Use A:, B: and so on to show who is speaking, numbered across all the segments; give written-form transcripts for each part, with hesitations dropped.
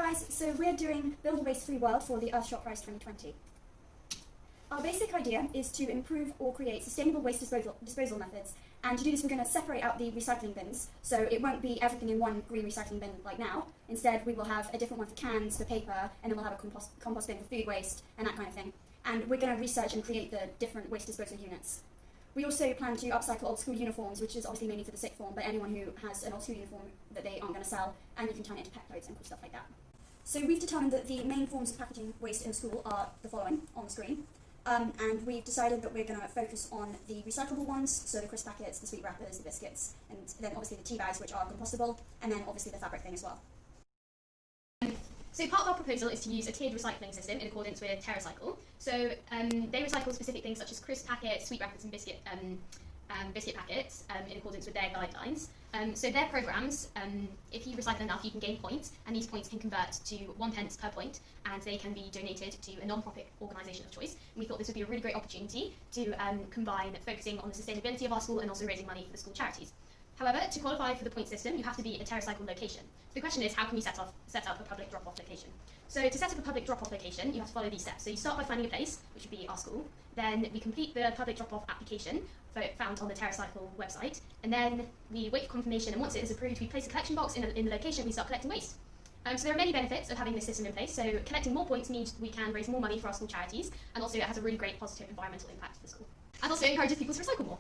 A: guys, so we're doing Build a Waste-Free World for the Earthshot Prize 2020. Our basic idea is to improve or create sustainable waste disposal methods, and to do this we're going to separate out the recycling bins, so it won't be everything in one green recycling bin like now. Instead we will have a different one for cans, for paper, and then we'll have a compost bin for food waste and that kind of thing. And we're going to research and create the different waste disposal units. We also plan to upcycle old school uniforms, which is obviously mainly for the sixth form, but anyone who has an old school uniform that they aren't going to sell, and you can turn it into pet clothes and cool stuff like that. So we've determined that the main forms of packaging waste in school are the following on the screen. And we've decided that we're going to focus on the recyclable ones, so the crisp packets, the sweet wrappers, the biscuits, and then obviously the tea bags, which are compostable, and then obviously the fabric thing as well.
B: So part of our proposal is to use a tiered recycling system in accordance with TerraCycle. So they recycle specific things such as crisp packets, sweet wrappers and biscuit packets in accordance with their guidelines. So their programs, if you recycle enough, you can gain points, and these points can convert to 1 pence per point, and they can be donated to a non-profit organisation of choice. And we thought this would be a really great opportunity to combine focusing on the sustainability of our school and also raising money for the school charities. However, to qualify for the point system, you have to be a TerraCycle location. So the question is, how can we set up a public drop-off location? So to set up a public drop-off location, you have to follow these steps. So you start by finding a place, which would be our school. Then we complete the public drop-off application found on the TerraCycle website. And then we wait for confirmation, and once it is approved, we place a collection box in the location and we start collecting waste. So there are many benefits of having this system in place. So collecting more points means we can raise more money for our school charities, and also it has a really great positive environmental impact for the school. And also encourages people to recycle more.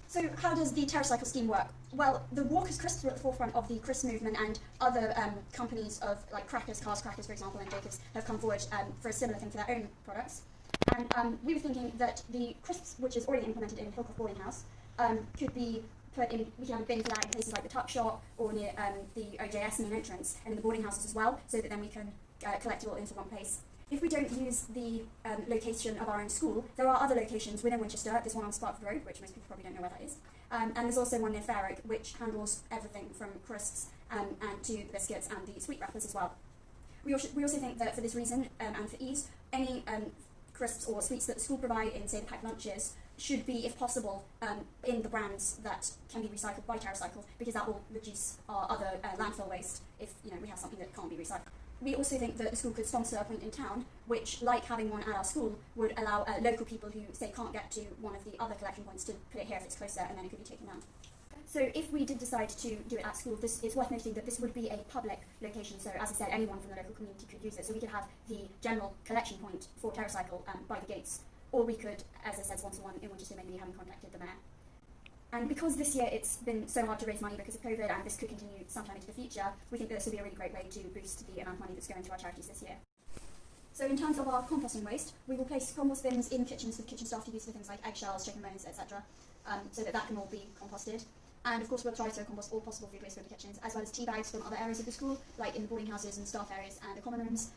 A: So how does the TerraCycle scheme work? Well, the Walker's Crisps are at the forefront of the crisp movement, and other companies of like Crackers, Cars Crackers for example, and Jacobs have come forward for a similar thing for their own products. And we were thinking that the crisps, which is already implemented in Hillcroft Boarding House, could be put in, we can have a bin for that in places like the Tuck Shop or near the OJS main entrance, and in the boarding houses as well, so that then we can collect it all into one place. If we don't use the location of our own school, there are other locations within Winchester. There's one on Sparkford Road, which most people probably don't know where that is. And there's also one near Farwick, which handles everything from crisps and to the biscuits and the sweet wrappers as well. We also think that for this reason, and for ease, any crisps or sweets that the school provide in, say, the packed lunches should be, if possible, in the brands that can be recycled by TerraCycle, because that will reduce our other landfill waste if we have something that can't be recycled. We also think that the school could sponsor a point in town, which, like having one at our school, would allow local people who, say, can't get to one of the other collection points to put it here if it's closer, and then it could be taken down. So if we did decide to do it at school, it's worth noting that this would be a public location, so as I said, anyone from the local community could use it. So we could have the general collection point for TerraCycle by the gates, or we could, as I said, sponsor one in Winchester, maybe having contacted the mayor. And because this year it's been so hard to raise money because of COVID, and this could continue sometime into the future, we think that this would be a really great way to boost the amount of money that's going to our charities this year. So in terms of our composting waste, we will place compost bins in kitchens for the kitchen staff to use for things like eggshells, chicken bones, etc., so that can all be composted. And of course we'll try to compost all possible food waste from the kitchens, as well as tea bags from other areas of the school, like in the boarding houses and staff areas and the common rooms,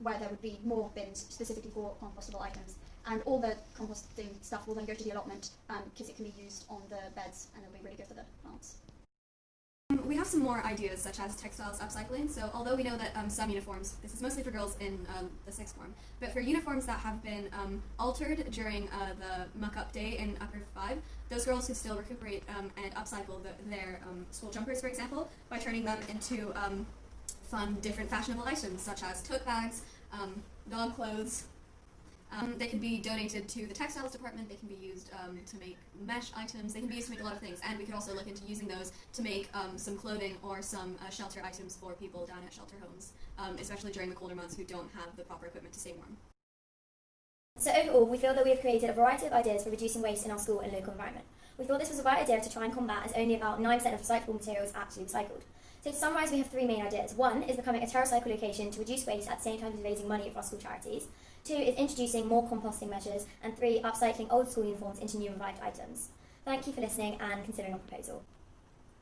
A: where there would be more bins specifically for compostable items. And all the composting stuff will then go to the allotment, because it can be used on the beds, and it'll be really good for the plants.
C: We have some more ideas, such as textiles upcycling. So although we know that some uniforms, this is mostly for girls in the sixth form, but for uniforms that have been altered during the muck-up day in upper 5, those girls could still recuperate and upcycle their school jumpers, for example, by turning them into fun, different fashionable items, such as tote bags, dog clothes. They can be donated to the textiles department, they can be used to make mesh items, they can be used to make a lot of things, and we could also look into using those to make some clothing or some shelter items for people down at shelter homes, especially during the colder months who don't have the proper equipment to stay warm.
D: So overall, we feel that we have created a variety of ideas for reducing waste in our school and local environment. We thought this was the right idea to try and combat, as only about 9% of recyclable materials are actually recycled. So to summarise, we have 3 main ideas. 1 is becoming a TerraCycle location to reduce waste at the same time as raising money for our school charities. 2 is introducing more composting measures. And 3, upcycling old school uniforms into new revived items. Thank you for listening and considering our proposal.